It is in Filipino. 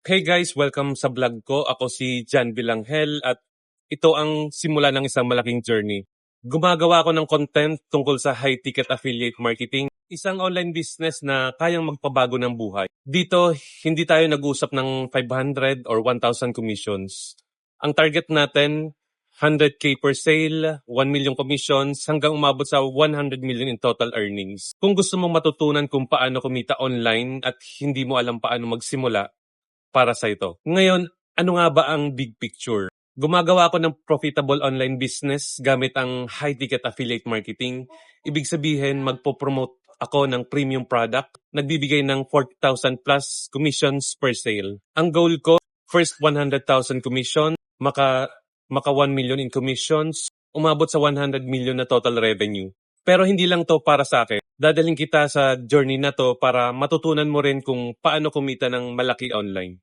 Hey guys, welcome sa vlog ko. Ako si Jan Bilanghel at ito ang simula ng isang malaking journey. Gumagawa ako ng content tungkol sa high-ticket affiliate marketing, isang online business na kayang magpabago ng buhay. Dito, hindi tayo nag-usap ng 500 or 1,000 commissions. Ang target natin, 100K per sale, 1 million commissions, hanggang umabot sa 100 million in total earnings. Kung gusto mong matutunan kung paano kumita online at hindi mo alam paano magsimula, para sa ito. Ngayon, ano nga ba ang big picture? Gumagawa ako ng profitable online business gamit ang high-ticket affiliate marketing. Ibig sabihin, magpo-promote ako ng premium product, nagbibigay ng 40,000 plus commissions per sale. Ang goal ko, first 100,000 commission, maka 1 million in commissions, umabot sa 100 million na total revenue. Pero hindi lang to para sa akin. Dadalhin kita sa journey na to para matutunan mo rin kung paano kumita ng malaki online.